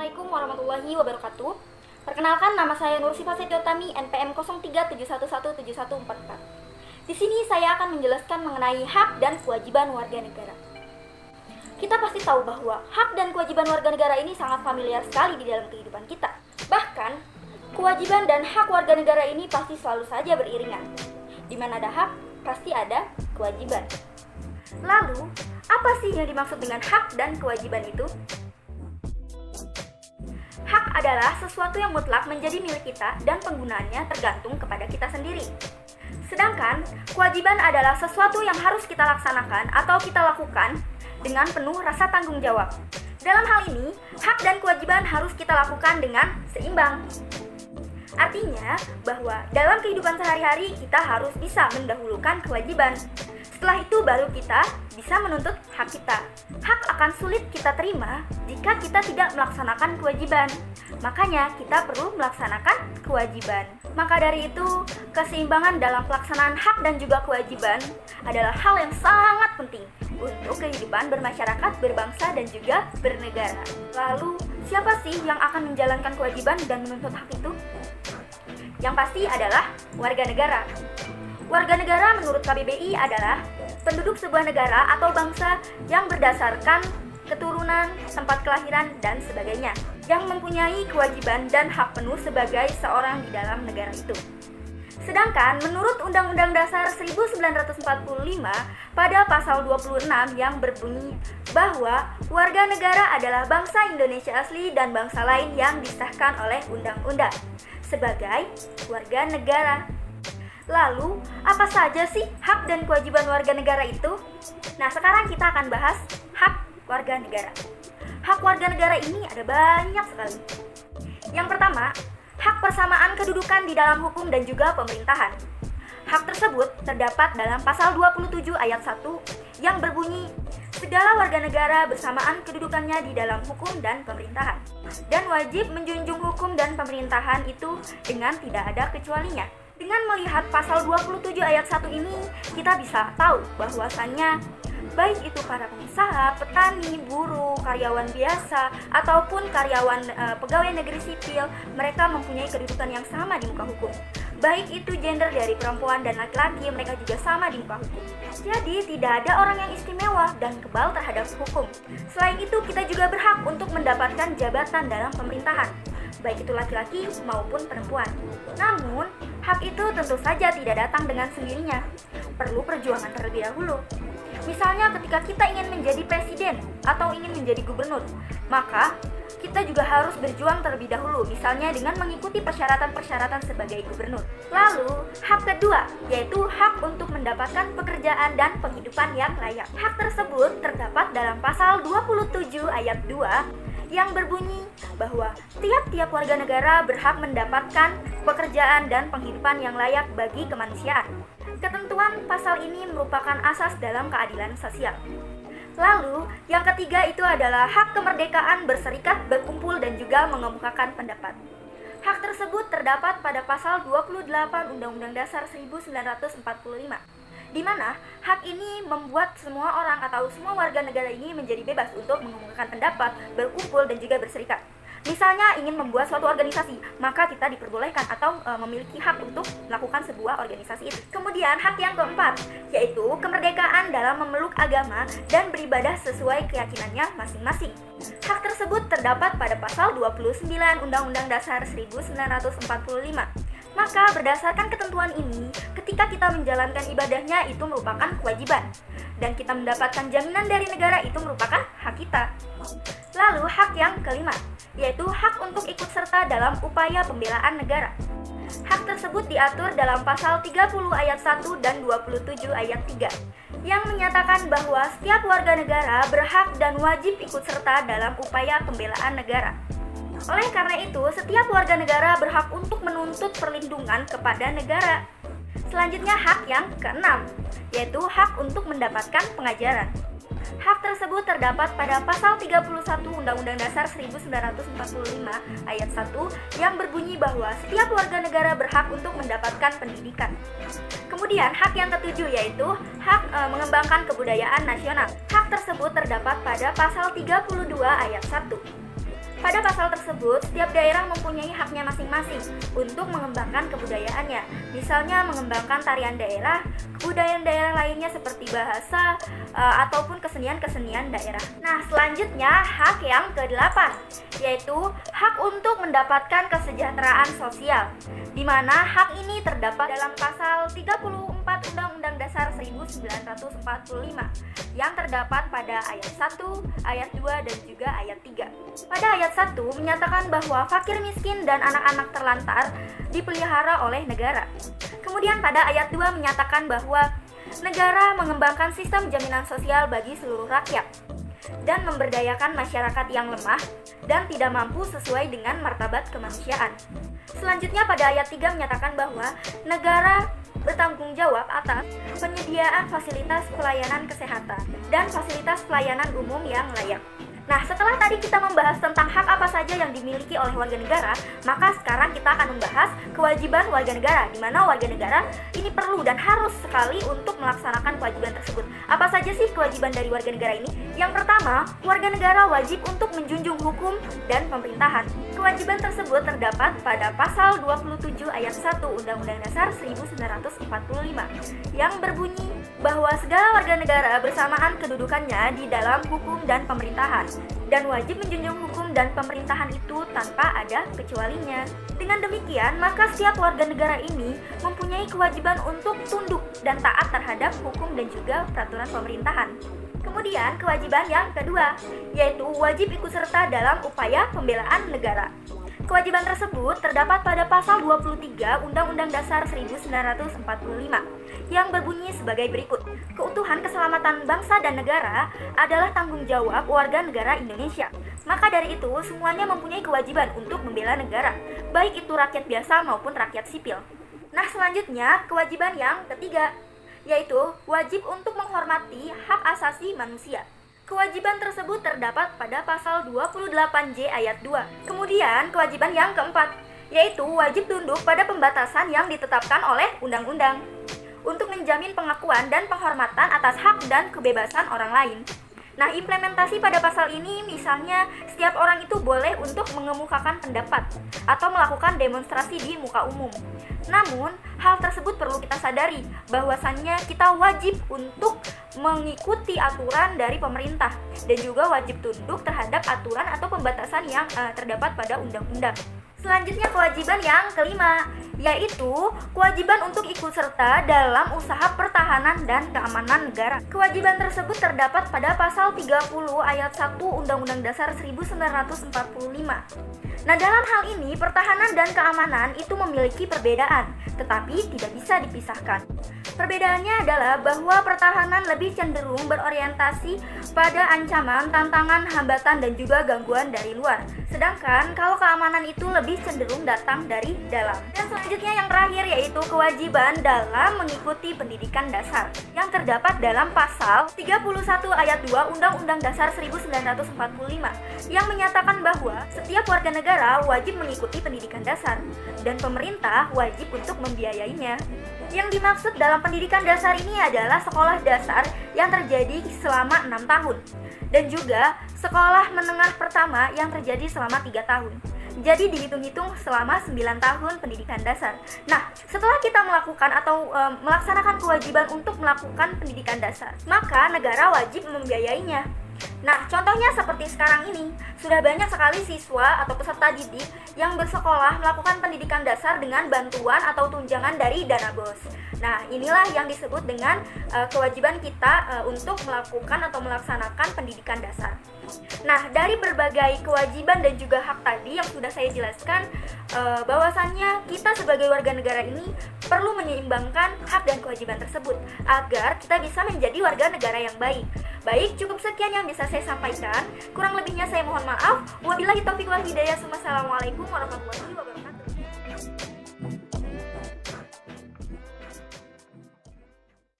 Assalamualaikum warahmatullahi wabarakatuh. Perkenalkan, nama saya Nur Syifa Setiotami, NPM 0371171144. Di sini saya akan menjelaskan mengenai hak dan kewajiban warga negara. Kita pasti tahu bahwa hak dan kewajiban warga negara ini sangat familiar sekali di dalam kehidupan kita. Bahkan, kewajiban dan hak warga negara ini pasti selalu saja beriringan. Di mana ada hak, pasti ada kewajiban. Lalu, apa sih yang dimaksud dengan hak dan kewajiban itu? Hak adalah sesuatu yang mutlak menjadi milik kita dan penggunaannya tergantung kepada kita sendiri. Sedangkan, kewajiban adalah sesuatu yang harus kita laksanakan atau kita lakukan dengan penuh rasa tanggung jawab. Dalam hal ini, hak dan kewajiban harus kita lakukan dengan seimbang. Artinya, bahwa dalam kehidupan sehari-hari kita harus bisa mendahulukan kewajiban. Setelah itu baru kita bisa menuntut hak kita. Hak akan sulit kita terima jika kita tidak melaksanakan kewajiban. Makanya kita perlu melaksanakan kewajiban. Maka dari itu, keseimbangan dalam pelaksanaan hak dan juga kewajiban adalah hal yang sangat penting untuk kehidupan bermasyarakat, berbangsa, dan juga bernegara. Lalu, siapa sih yang akan menjalankan kewajiban dan menuntut hak itu? Yang pasti adalah warga negara. Warga negara menurut KBBI adalah penduduk sebuah negara atau bangsa yang berdasarkan keturunan, tempat kelahiran, dan sebagainya, yang mempunyai kewajiban dan hak penuh sebagai seorang di dalam negara itu. Sedangkan menurut Undang-Undang Dasar 1945 pada pasal 26 yang berbunyi bahwa warga negara adalah bangsa Indonesia asli dan bangsa lain yang disahkan oleh undang-undang sebagai warga negara. Lalu, apa saja sih hak dan kewajiban warga negara itu? Nah, sekarang kita akan bahas hak warga negara. Hak warga negara ini ada banyak sekali. Yang pertama, hak persamaan kedudukan di dalam hukum dan juga pemerintahan. Hak tersebut terdapat dalam pasal 27 ayat 1 yang berbunyi, segala warga negara bersamaan kedudukannya di dalam hukum dan pemerintahan, dan wajib menjunjung hukum dan pemerintahan itu dengan tidak ada kecualinya. Dengan melihat pasal 27 ayat 1 ini, kita bisa tahu bahwasannya baik itu para pengusaha, petani, buruh, karyawan biasa, ataupun karyawan pegawai negeri sipil, mereka mempunyai kedudukan yang sama di muka hukum. Baik itu gender dari perempuan dan laki-laki, mereka juga sama di muka hukum. Jadi tidak ada orang yang istimewa dan kebal terhadap hukum. Selain itu, kita juga berhak untuk mendapatkan jabatan dalam pemerintahan, baik itu laki-laki maupun perempuan. Namun, hak itu tentu saja tidak datang dengan sendirinya. Perlu perjuangan terlebih dahulu. Misalnya ketika kita ingin menjadi presiden atau ingin menjadi gubernur, maka kita juga harus berjuang terlebih dahulu, misalnya dengan mengikuti persyaratan-persyaratan sebagai gubernur. Lalu, hak kedua, yaitu hak untuk mendapatkan pekerjaan dan penghidupan yang layak. Hak tersebut terdapat dalam pasal 27 ayat 2 yang berbunyi bahwa tiap-tiap warga negara berhak mendapatkan pekerjaan dan penghidupan yang layak bagi kemanusiaan. Ketentuan pasal ini merupakan asas dalam keadilan sosial. Lalu, yang ketiga itu adalah hak kemerdekaan berserikat, berkumpul, dan juga mengemukakan pendapat. Hak tersebut terdapat pada pasal 28 Undang-Undang Dasar 1945. Di mana hak ini membuat semua orang atau semua warga negara ini menjadi bebas untuk mengemukakan pendapat, berkumpul, dan juga berserikat. Misalnya ingin membuat suatu organisasi, maka kita diperbolehkan atau memiliki hak untuk melakukan sebuah organisasi itu. Kemudian hak yang keempat, yaitu kemerdekaan dalam memeluk agama dan beribadah sesuai keyakinannya masing-masing. Hak tersebut terdapat pada pasal 29 Undang-Undang Dasar 1945. Maka berdasarkan ketentuan ini, ketika kita menjalankan ibadahnya itu merupakan kewajiban, dan kita mendapatkan jaminan dari negara itu merupakan hak kita. Lalu hak yang kelima, yaitu hak untuk ikut serta dalam upaya pembelaan negara. Hak tersebut diatur dalam pasal 30 ayat 1 dan 27 ayat 3 yang menyatakan bahwa setiap warga negara berhak dan wajib ikut serta dalam upaya pembelaan negara. Oleh karena itu, setiap warga negara berhak untuk menuntut perlindungan kepada negara. Selanjutnya hak yang keenam, yaitu hak untuk mendapatkan pengajaran. Hak tersebut terdapat pada pasal 31 Undang-Undang Dasar 1945 ayat 1 yang berbunyi bahwa setiap warga negara berhak untuk mendapatkan pendidikan. Kemudian hak yang ketujuh yaitu hak mengembangkan kebudayaan nasional. Hak tersebut terdapat pada pasal 32 ayat 1. Pada pasal tersebut, setiap daerah mempunyai haknya masing-masing untuk mengembangkan kebudayaannya. Misalnya mengembangkan tarian daerah, kebudayaan daerah lainnya seperti bahasa, ataupun kesenian-kesenian daerah. Nah, selanjutnya hak yang ke-8, yaitu hak untuk mendapatkan kesejahteraan sosial, di mana hak ini terdapat dalam pasal 34 Undang-Undang Dasar 1945 yang terdapat pada ayat 1, ayat 2, dan juga ayat 3. Pada ayat 1 menyatakan bahwa fakir miskin dan anak-anak terlantar dipelihara oleh negara. Kemudian pada ayat 2 menyatakan bahwa negara mengembangkan sistem jaminan sosial bagi seluruh rakyat dan memberdayakan masyarakat yang lemah dan tidak mampu sesuai dengan martabat kemanusiaan. Selanjutnya pada ayat 3 menyatakan bahwa negara bertanggung jawab atas penyediaan fasilitas pelayanan kesehatan dan fasilitas pelayanan umum yang layak. Nah, setelah tadi kita membahas tentang hak apa saja yang dimiliki oleh warga negara, maka sekarang kita akan membahas kewajiban warga negara, di mana warga negara ini perlu dan harus sekali untuk melaksanakan kewajiban tersebut. Apa saja sih kewajiban dari warga negara ini? Yang pertama, warga negara wajib untuk menjunjung hukum dan pemerintahan. Kewajiban tersebut terdapat pada pasal 27 ayat 1 Undang-Undang Dasar 1945 yang berbunyi bahwa segala warga negara bersamaan kedudukannya di dalam hukum dan pemerintahan dan wajib menjunjung hukum dan pemerintahan itu tanpa ada kecualinya. Dengan demikian, maka setiap warga negara ini mempunyai kewajiban untuk tunduk dan taat terhadap hukum dan juga peraturan pemerintahan. Kemudian kewajiban yang kedua, yaitu wajib ikut serta dalam upaya pembelaan negara. Kewajiban tersebut terdapat pada pasal 23 Undang-Undang Dasar 1945 yang berbunyi sebagai berikut. Keutuhan keselamatan bangsa dan negara adalah tanggung jawab warga negara Indonesia. Maka dari itu, semuanya mempunyai kewajiban untuk membela negara, baik itu rakyat biasa maupun rakyat sipil. Nah, selanjutnya kewajiban yang ketiga, yaitu wajib untuk menghormati hak asasi manusia. Kewajiban tersebut terdapat pada pasal 28J ayat 2. Kemudian kewajiban yang keempat, yaitu wajib tunduk pada pembatasan yang ditetapkan oleh undang-undang untuk menjamin pengakuan dan penghormatan atas hak dan kebebasan orang lain. Nah, implementasi pada pasal ini misalnya setiap orang itu boleh untuk mengemukakan pendapat atau melakukan demonstrasi di muka umum. Namun, hal tersebut perlu kita sadari bahwasannya kita wajib untuk mengikuti aturan dari pemerintah dan juga wajib tunduk terhadap aturan atau pembatasan yang terdapat pada undang-undang. Selanjutnya kewajiban yang kelima, yaitu kewajiban untuk ikut serta dalam usaha pertahanan dan keamanan negara. Kewajiban tersebut terdapat pada pasal 30 ayat 1 Undang-Undang Dasar 1945. Nah, dalam hal ini pertahanan dan keamanan itu memiliki perbedaan, tetapi tidak bisa dipisahkan. Perbedaannya adalah bahwa pertahanan lebih cenderung berorientasi pada ancaman, tantangan, hambatan, dan juga gangguan dari luar. Sedangkan kalau keamanan itu lebih cenderung datang dari dalam. Dan selanjutnya yang terakhir yaitu kewajiban dalam mengikuti pendidikan dasar yang terdapat dalam pasal 31 ayat 2 Undang-Undang Dasar 1945 yang menyatakan bahwa setiap warga negara wajib mengikuti pendidikan dasar dan pemerintah wajib untuk membiayainya. Yang dimaksud dalam pendidikan dasar ini adalah sekolah dasar yang terjadi selama 6 tahun dan juga sekolah menengah pertama yang terjadi selama 3 tahun. Jadi dihitung-hitung selama 9 tahun pendidikan dasar. Nah, setelah kita melakukan atau melaksanakan kewajiban untuk melakukan pendidikan dasar, maka negara wajib membiayainya. Nah, contohnya seperti sekarang ini, sudah banyak sekali siswa atau peserta didik yang bersekolah melakukan pendidikan dasar dengan bantuan atau tunjangan dari dana BOS. Nah, inilah yang disebut dengan kewajiban kita untuk melakukan atau melaksanakan pendidikan dasar. Nah, dari berbagai kewajiban dan juga hak tadi yang sudah saya jelaskan, bahwasannya kita sebagai warga negara ini perlu menyeimbangkan hak dan kewajiban tersebut agar kita bisa menjadi warga negara yang baik. Baik, cukup sekian yang bisa saya sampaikan. Kurang lebihnya saya mohon maaf. Wabillahi taufiq wal hidayah. Wassalamualaikum warahmatullahi wabarakatuh.